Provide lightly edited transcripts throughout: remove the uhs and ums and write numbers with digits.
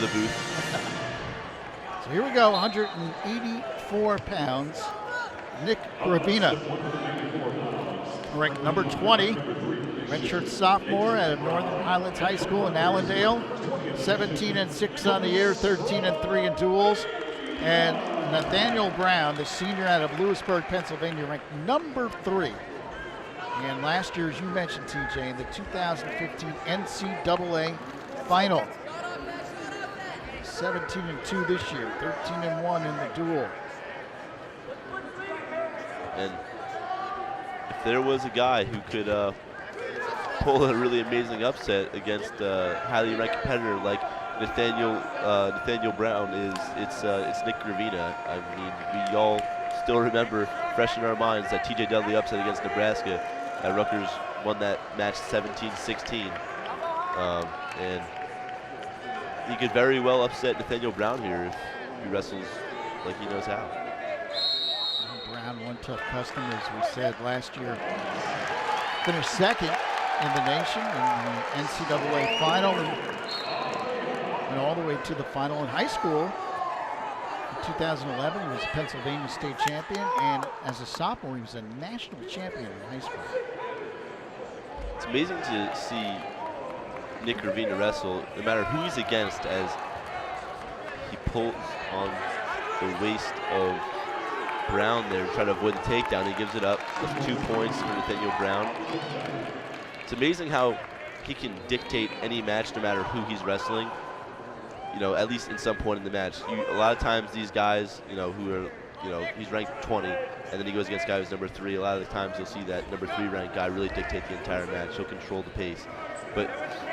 the booth. So here we go, 184 pounds. Nick Gravina, ranked number 20, redshirt sophomore at Northern Highlands High School in Allendale. 17-6 on the year, 13-3 in duels. And Nathaniel Brown, the senior out of Lewisburg, Pennsylvania, ranked number 3. And last year, as you mentioned, TJ, in the 2015 NCAA final. 17-2 this year, 13-1 in the duel. And if there was a guy who could pull a really amazing upset against a highly ranked competitor like Nathaniel Brown, it's Nick Gravina. I mean, we all still remember, fresh in our minds, that TJ Dudley upset against Nebraska. Rutgers won that match 17-16, and he could very well upset Nathaniel Brown here if he wrestles like he knows how. Brown, one tough customer, as we said last year, finished second in the nation in the NCAA final and all the way to the final in high school. In 2011, he was a Pennsylvania state champion, and as a sophomore, he was a national champion in high school. It's amazing to see Nick Gravina wrestle, no matter who he's against, as he pulls on the waist of Brown there to try to avoid the takedown. He gives it up. That's 2 points for Nathaniel Brown. It's amazing how he can dictate any match no matter who he's wrestling, you know, at least in some point in the match. A lot of times these guys, you know, who are, you know, he's ranked 20, and then he goes against a guy who's number 3. A lot of the times you'll see that number 3 ranked guy really dictate the entire match. He'll control the pace. But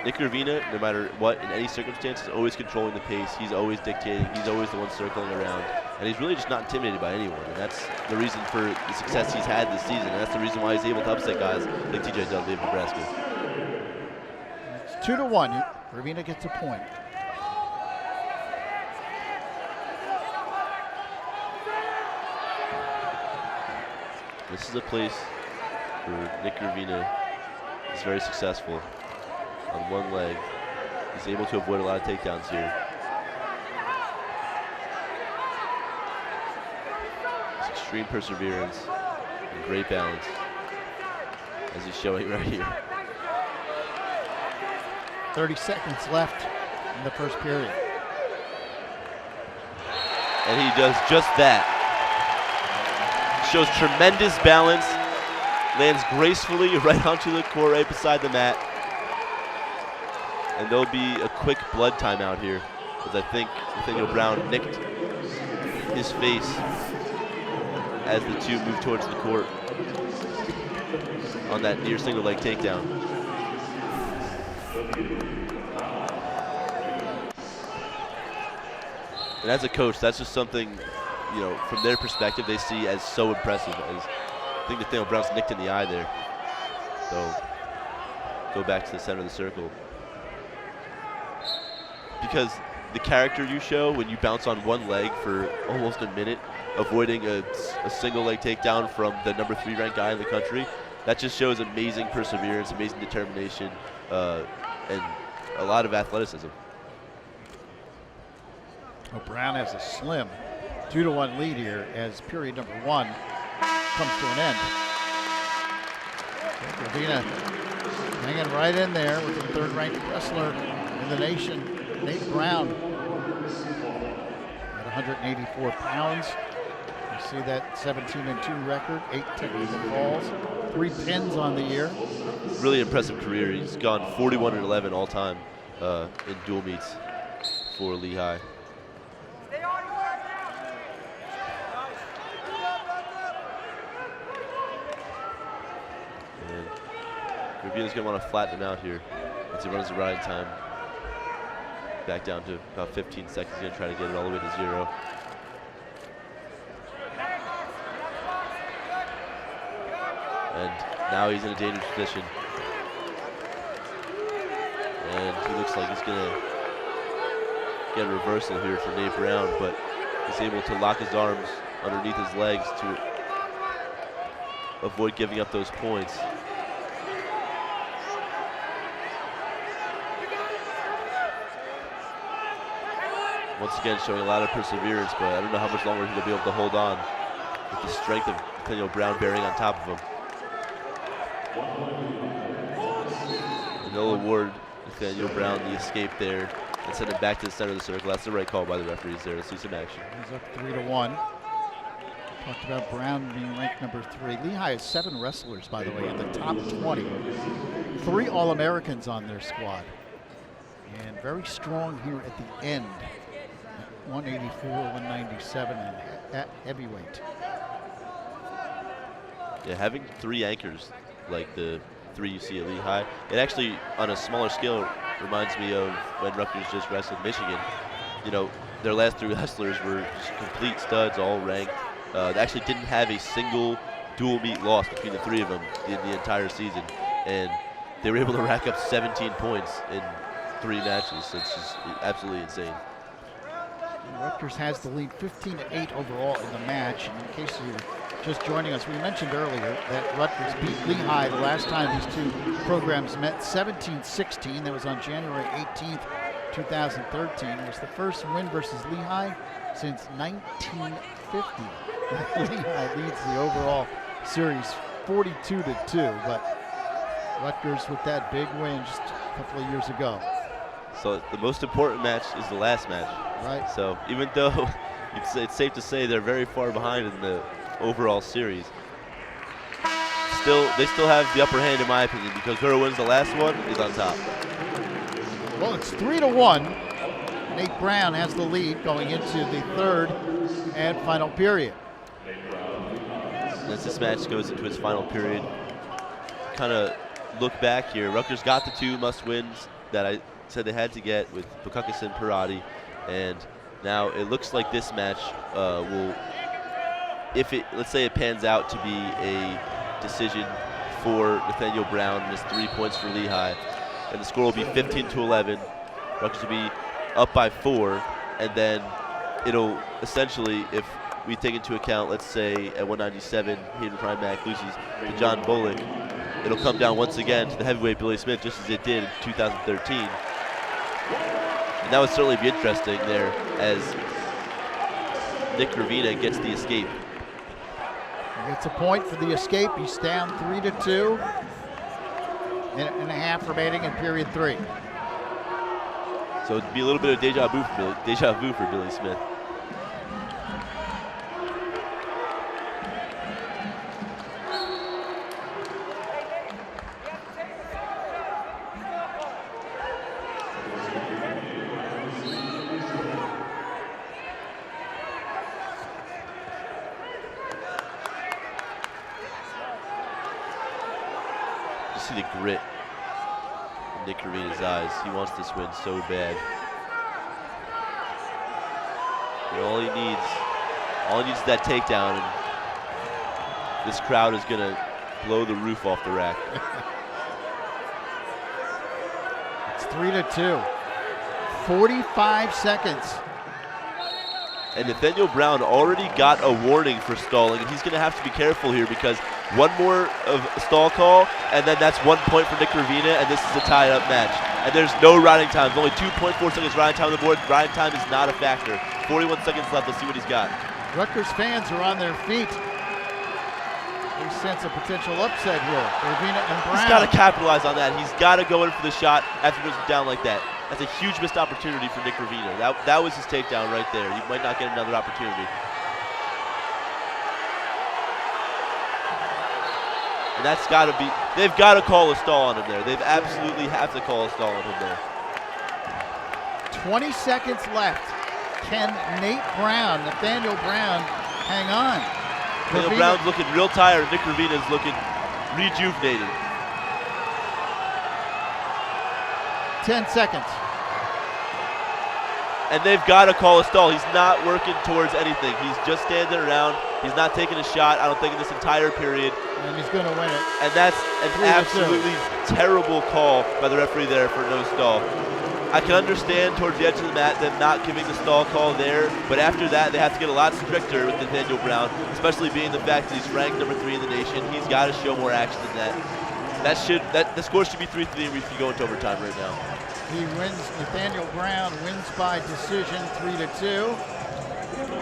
Nick Gravina, no matter what, in any circumstance, is always controlling the pace. He's always dictating. He's always the one circling around. And he's really just not intimidated by anyone. And that's the reason for the success he's had this season. And that's the reason why he's able to upset guys like TJ Dudley of Nebraska. It's 2-1. Gravina gets a point. This is a place where Nick Gravina is very successful on one leg. He's able to avoid a lot of takedowns here. It's extreme perseverance and great balance, as he's showing right here. 30 seconds left in the first period. And he does just that. Shows tremendous balance, lands gracefully right onto the court, right beside the mat. And there'll be a quick blood timeout here, as I think Nathaniel Brown nicked his face as the two move towards the court on that near single leg takedown. And as a coach, that's just something, you know, from their perspective, they see as so impressive. As I think Nathaniel Brown's nicked in the eye there. So go back to the center of the circle. Because the character you show when you bounce on one leg for almost a minute, avoiding a single leg takedown from the number 3 ranked guy in the country, that just shows amazing perseverance, amazing determination, and a lot of athleticism. Oh, Brown has a slim 2-1 lead here as period number 1 comes to an end. Gravina hanging right in there with the 3rd ranked wrestler in the nation, Nate Brown, at 184 pounds. You see that 17-2 record, 8 technical falls, 3 pins on the year. Really impressive career. He's gone 41-11 all time in dual meets for Lehigh. Gravina's going to want to flatten him out here as he runs the riding time back down to about 15 seconds. He's going to try to get it all the way to 0. And now he's in a dangerous position. And he looks like he's going to get a reversal here for Nate Brown, but he's able to lock his arms underneath his legs to avoid giving up those points. Once again, showing a lot of perseverance, but I don't know how much longer he'll be able to hold on with the strength of Nathaniel Brown bearing on top of him. And they'll award Nathaniel Brown the escape there and send him back to the center of the circle. That's the right call by the referees there. Let's see some action. He's up 3-1. Talked about Brown being ranked number 3. Lehigh has 7 wrestlers, by the way, in the top 20. 3 All-Americans on their squad. And very strong here at the end. 184, 197, and at heavyweight. Yeah, having 3 anchors like the 3 you see at Lehigh, it actually, on a smaller scale, reminds me of when Rutgers just wrestled Michigan. You know, their last 3 wrestlers were just complete studs, all ranked. They actually didn't have a single dual meet loss between the 3 of them in the entire season, and they were able to rack up 17 points in 3 matches. So it's just absolutely insane. Rutgers has the lead 15-8 overall in the match. And in case you're just joining us, we mentioned earlier that Rutgers beat Lehigh the last time these 2 programs met, 17-16. That was on January 18th, 2013. It was the first win versus Lehigh since 1950. Lehigh leads the overall series 42-2, but Rutgers with that big win just a couple of years ago. So the most important match is the last match. Right. So even though it's safe to say they're very far behind in the overall series, they still have the upper hand in my opinion, because whoever wins the last one is on top. Well, it's 3-1. Nate Brown has the lead going into the 3rd and final period. As this match goes into its final period, kind of look back here. Rutgers got the 2 must-wins that I said they had to get with Bukakis and Parati, and now it looks like this match will, let's say it pans out to be a decision for Nathaniel Brown and his 3 points for Lehigh, and the score will be 15-11. Rutgers will be up by 4, and then it'll essentially, if we take into account, let's say at 197, Hayden Primack loses to John Bullock, it'll come down once again to the heavyweight Billy Smith, just as it did in 2013. And that would certainly be interesting there, as Nick Gravina gets the escape. He gets a point for the escape. He's down 3-2. Minute and a half remaining in period 3. So it'd be a little bit of deja vu for Billy Smith. See the grit in Nick Gravina's eyes. He wants this win so bad. And all he needs is that takedown, and this crowd is gonna blow the roof off the rack. It's 3-2. 45 seconds. And Nathaniel Brown already got a warning for stalling, and he's going to have to be careful here, because one more of a stall call, and then that's 1 point for Nick Gravina, and this is a tied-up match. And there's no riding time. There's only 2.4 seconds riding time on the board. Riding time is not a factor. 41 seconds left. Let's see what he's got. Rutgers fans are on their feet. They sense a potential upset here. Gravina and Brown. He's got to capitalize on that. He's got to go in for the shot after he goes down like that. That's a huge missed opportunity for Nick Gravina. That was his takedown right there. He might not get another opportunity. And that's got to be, they've got to call a stall on him there. They've absolutely have to call a stall on him there. 20 seconds left. Can Nathaniel Brown, hang on? Nathaniel Brown's looking real tired. Nick Gravina's looking rejuvenated. 10 seconds. And they've got to call a stall. He's not working towards anything. He's just standing around. He's not taking a shot, I don't think, in this entire period. And he's going to win it. And that's an absolutely terrible call by the referee there for no stall. I can understand towards the edge of the mat them not giving the stall call there, but after that they have to get a lot stricter with Nathaniel Brown, especially being the fact that he's ranked number 3 in the nation. He's got to show more action than that. The score should be 3-3 if you go into overtime right now. He wins. Nathaniel Brown wins by decision 3-2.